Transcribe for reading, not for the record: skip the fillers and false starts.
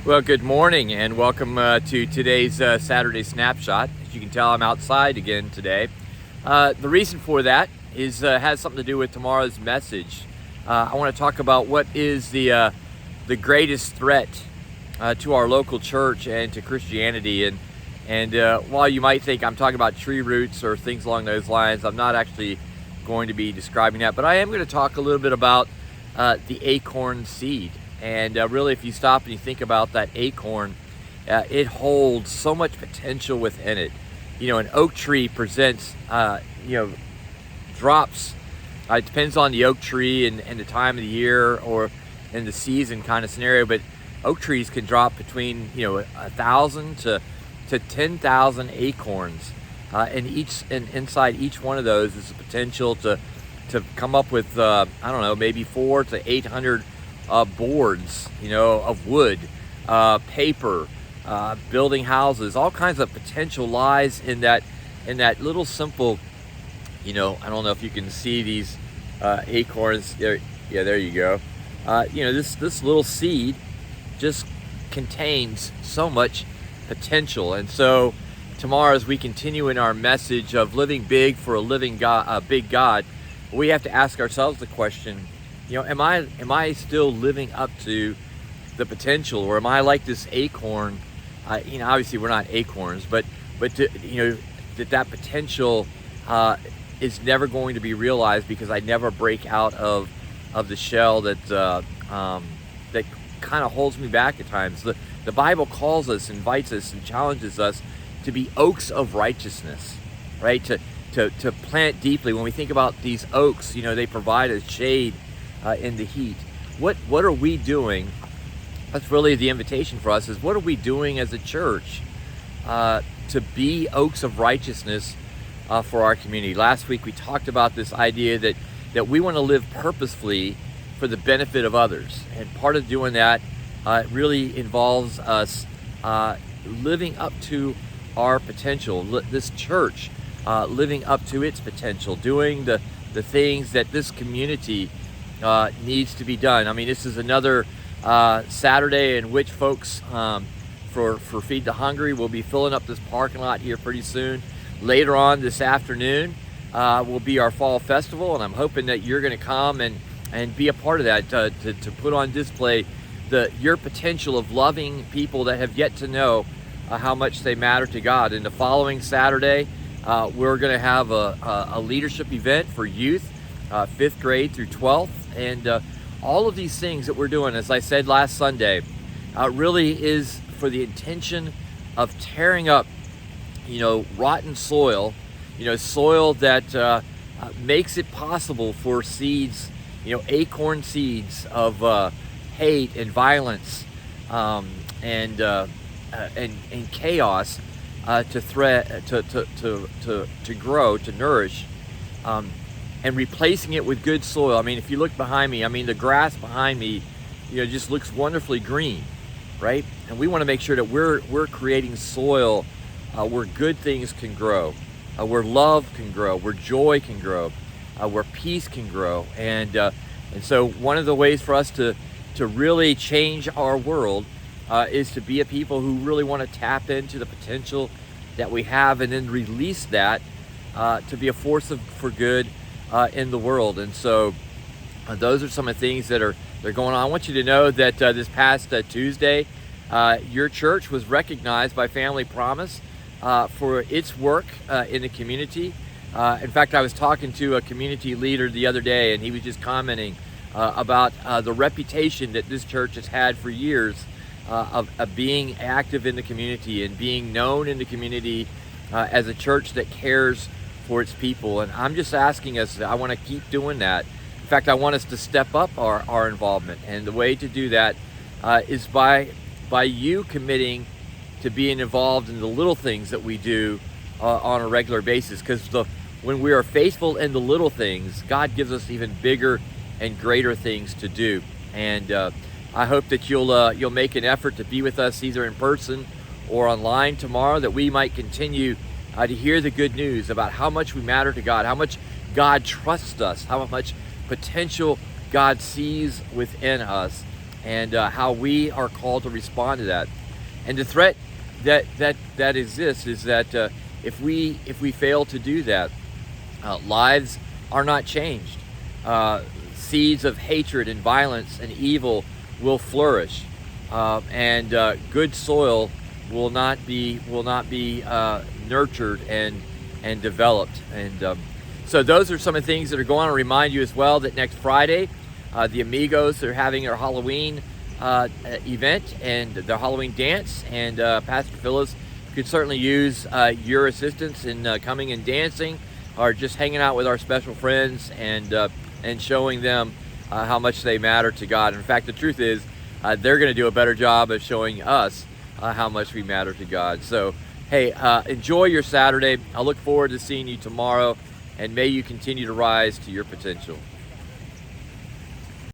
Well, good morning and welcome to today's Saturday Snapshot. As you can tell, I'm outside again today. The reason for that is has something to do with tomorrow's message. I want to talk about what is the greatest threat to our local church and to Christianity. And while you might think I'm talking about tree roots or things along those lines, I'm not actually going to be describing that. But I am going to talk a little bit about the acorn seed. And really, if you stop and you think about that acorn, it holds so much potential within it. You know, an oak tree presents, drops. It depends on the oak tree and the time of the year or in the season kind of scenario. But oak trees can drop between 1,000 to 10,000 acorns, and inside each one of those is the potential to come up with maybe 400 to 800 boards, of wood, paper, building houses. All kinds of potential lies in that little simple, I don't know if you can see these acorns there. Yeah, there you go. This little seed just contains so much potential. And so tomorrow, as we continue in our message of living big for a living God, a big God, we have to ask ourselves the question, am I still living up to the potential, or am I like this acorn? Obviously we're not acorns, but that potential is never going to be realized because I never break out of the shell that kind of holds me back at times. The Bible calls us, invites us, and challenges us to be oaks of righteousness, right? To plant deeply. When we think about these oaks, they provide us shade in the heat. What are we doing? That's really the invitation for us, is what are we doing as a church to be oaks of righteousness for our community? Last week we talked about this idea that we want to live purposefully for the benefit of others. And part of doing that really involves us living up to our potential. This church living up to its potential, doing the things that this community needs to be done. I mean, this is another Saturday in which folks for Feed the Hungry will be filling up this parking lot here pretty soon. Later on this afternoon will be our fall festival, and I'm hoping that you're going to come and be a part of that to put on display your potential of loving people that have yet to know how much they matter to God. And the following Saturday, we're going to have a leadership event for youth, 5th grade through 12th. And all of these things that we're doing, as I said last Sunday, really is for the intention of tearing up, rotten soil, soil that makes it possible for seeds, acorn seeds of hate and violence and chaos to grow, to nourish. And replacing it with good soil. I mean, if you look behind me, the grass behind me, just looks wonderfully green, right? And we want to make sure that we're creating soil where good things can grow, where love can grow, where joy can grow, where peace can grow. And so one of the ways for us to really change our world is to be a people who really want to tap into the potential that we have and then release that to be a force for good in the world. And so those are some of the things that are going on. I want you to know that this past Tuesday, your church was recognized by Family Promise for its work in the community. In fact, I was talking to a community leader the other day, and he was just commenting about the reputation that this church has had for years of being active in the community and being known in the community as a church that cares for its people. And I'm just asking us, I want to keep doing that. In fact, I want us to step up our involvement. And the way to do that is by you committing to being involved in the little things that we do on a regular basis. Because when we are faithful in the little things, God gives us even bigger and greater things to do. And I hope that you'll make an effort to be with us either in person or online tomorrow, that we might continue to hear the good news about how much we matter to God, how much God trusts us, how much potential God sees within us, and how we are called to respond to that. And the threat that exists is that if we fail to do that, lives are not changed. Seeds of hatred and violence and evil will flourish, and good soil will not be nurtured and developed. And so those are some of the things that are going on. To remind you as well that next Friday, the Amigos are having their Halloween event and their Halloween dance, and Pastor Phyllis could certainly use your assistance in coming and dancing, or just hanging out with our special friends and showing them how much they matter to God. In fact, the truth is, they're going to do a better job of showing us how much we matter to God. So, hey, enjoy your Saturday. I look forward to seeing you tomorrow, and may you continue to rise to your potential.